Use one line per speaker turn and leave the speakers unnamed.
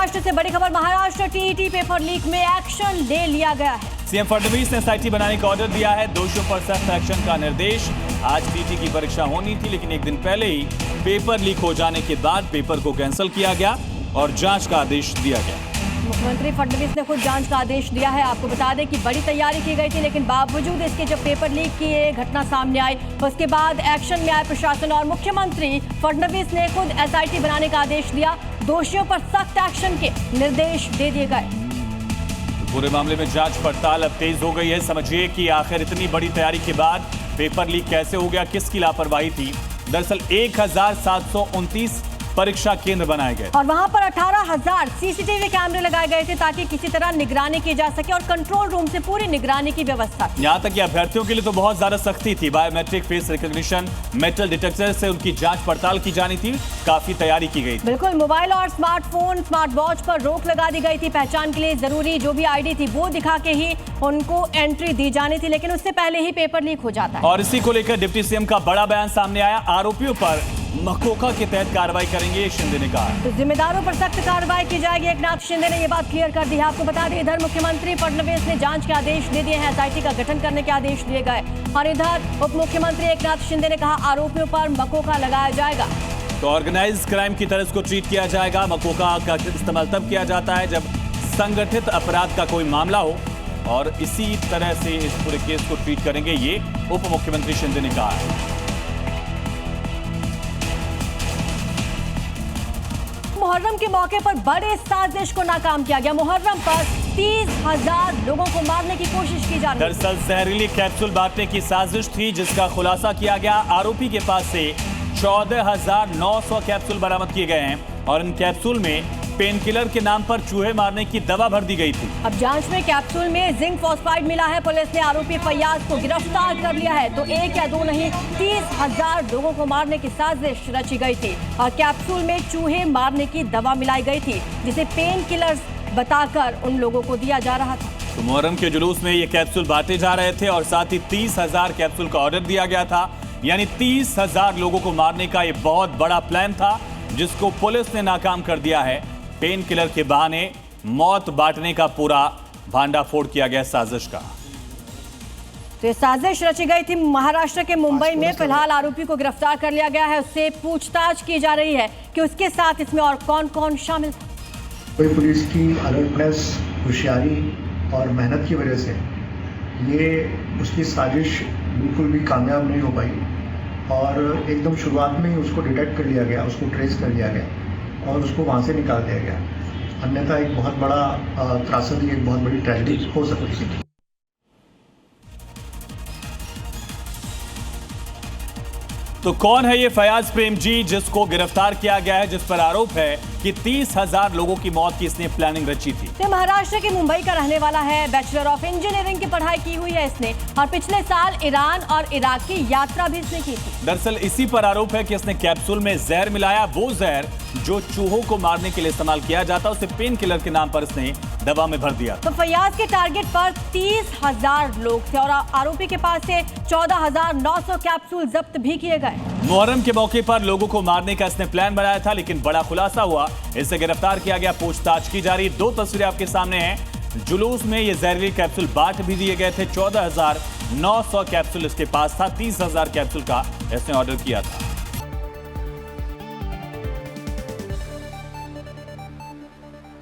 महाराष्ट्र से बड़ी खबर। महाराष्ट्र टीईटी पेपर लीक में एक्शन ले लिया गया है।
सीएम फडणवीस ने एसआईटी बनाने का ऑर्डर दिया है। दोषियों पर सख्त एक्शन का निर्देश। आज टीईटी की परीक्षा होनी थी, लेकिन एक दिन पहले ही पेपर लीक हो जाने के बाद पेपर को कैंसिल किया गया और जांच का आदेश दिया गया।
मुख्यमंत्री फडणवीस ने खुद जांच का आदेश दिया है। आपको बता दें कि बड़ी तैयारी की गई थी, लेकिन बावजूद इसके जब पेपर लीक की ये घटना सामने आई, उसके बाद एक्शन में आए प्रशासन और मुख्यमंत्री फडणवीस ने खुद एसआईटी बनाने का आदेश दिया। दोषियों पर सख्त एक्शन के निर्देश दे दिए गए।
पूरे मामले में जांच पड़ताल अब तेज हो गई है। समझिए कि आखिर इतनी बड़ी तैयारी के बाद पेपर लीक कैसे हो गया, किसकी लापरवाही थी। दरअसल 1729 परीक्षा केंद्र बनाए गए
और वहां पर 18,000 सीसीटीवी कैमरे लगाए गए थे ताकि किसी तरह निगरानी की जा सके और कंट्रोल रूम से पूरी निगरानी की व्यवस्था थी।
यहाँ तक कि अभ्यर्थियों के लिए तो बहुत ज्यादा सख्ती थी। Biometric, face recognition, metal detector से उनकी जांच पड़ताल की जानी थी। काफी तैयारी की गई थी।
बिल्कुल, मोबाइल और स्मार्टफोन, स्मार्ट वॉच पर रोक लगा दी गई थी। पहचान के लिए जरूरी जो भी आईडी थी वो दिखा के ही उनको एंट्री दी जानी थी, लेकिन उससे पहले ही पेपर लीक हो जाता है।
और इसी को लेकर डिप्टी सीएम का बड़ा बयान सामने आया। आरोपियों पर मकोका के तहत कार्रवाई करेंगे, शिंदे ने कहा।
तो जिम्मेदारों पर सख्त कार्रवाई की जाएगी। एकनाथ शिंदे ने ये बात क्लियर कर दी है। आपको बता दें, इधर मुख्यमंत्री फडणवीस ने जांच के आदेश दे दिए हैं, एसआईटी का गठन करने के आदेश दिए गए, और इधर उप मुख्यमंत्री एकनाथ शिंदे ने कहा आरोपियों पर मकोका लगाया जाएगा।
तो ऑर्गेनाइज्ड क्राइम की तरह इसको ट्रीट किया जाएगा। मकोका का इस्तेमाल तब किया जाता है जब संगठित अपराध का कोई मामला हो, और इसी तरह से इस पूरे केस को ट्रीट करेंगे, ये उप मुख्यमंत्री शिंदे ने कहा है।
मुहर्रम के मौके पर बड़े साजिश को नाकाम किया गया। मुहर्रम पर 30,000 लोगों को मारने की कोशिश की जा रही है।
दरअसल जहरीली कैप्सूल बांटने की साजिश थी, जिसका खुलासा किया गया। आरोपी के पास से 14,900 कैप्सूल बरामद किए गए हैं और इन कैप्सूल में पेन किलर के नाम पर चूहे मारने की दवा भर दी गई थी।
अब जांच में कैप्सूल में जिंक फॉस्फाइड मिला है। पुलिस ने आरोपी फैयाज को गिरफ्तार कर लिया है। तो एक या दो नहीं, 30,000 लोगों को मारने की साजिश रची गई थी और कैप्सूल में चूहे मारने की दवा मिलाई गई थी, जिसे पेन किलर्स बताकर उन लोगों को दिया जा रहा था।
तो मुहर्रम के जुलूस में ये कैप्सूल बांटे जा रहे थे और साथ ही 30,000 कैप्सूल का ऑर्डर दिया गया था। यानी 30,000 लोगों को मारने का ये बहुत बड़ा प्लान था, जिसको पुलिस ने नाकाम कर दिया है। पेन किलर के बहाने मौत बांटने का पूरा भांडाफोड़ किया गया साजिश का।
तो ये साजिश रची गई थी महाराष्ट्र के मुंबई में। फिलहाल आरोपी को गिरफ्तार कर लिया गया है। उससे पूछताछ की जा रही है कि उसके साथ इसमें और कौन कौन शामिल था।
पुलिस की अलर्टनेस, होशियारी और मेहनत की वजह से ये उसकी साजिश बिल्कुल भी कामयाब नहीं हो पाई और एकदम शुरुआत में ही उसको डिटेक्ट कर लिया गया, उसको ट्रेस कर लिया गया और उसको वहाँ से निकाल दिया गया। अन्यथा एक बहुत बड़ा त्रासदी, एक बहुत बड़ी ट्रेजेडी हो सकती थी।
तो कौन है ये फयाज प्रेम जी, जिसको गिरफ्तार किया गया है, जिस पर आरोप है कि 30,000 लोगों की मौत की इसने प्लानिंग रची थी।
ये महाराष्ट्र के मुंबई का रहने वाला है। बैचलर ऑफ इंजीनियरिंग की पढ़ाई की हुई है इसने और पिछले साल ईरान और इराक की यात्रा भी इसने की थी।
दरअसल इसी पर आरोप है कि इसने कैप्सूल में जहर मिलाया। वो जहर जो चूहों को मारने के लिए इस्तेमाल किया जाता, उसे पेन किलर के नाम पर इसने दवा में भर दिया।
तो फैयाज के टारगेट पर 30,000 लोग थे और आरोपी के पास से 14,900 कैप्सूल जब्त भी किए गए।
मुहर्रम के मौके पर लोगों को मारने का इसने प्लान बनाया था, लेकिन बड़ा खुलासा हुआ। इसे गिरफ्तार किया गया, पूछताछ की जा रही। दो तस्वीरें आपके सामने हैं। जुलूस में ये जहरीली कैप्सूल बांट भी दिए गए थे। 14,900 कैप्सूल इसके पास था। 30,000 कैप्सूल का इसने ऑर्डर किया था।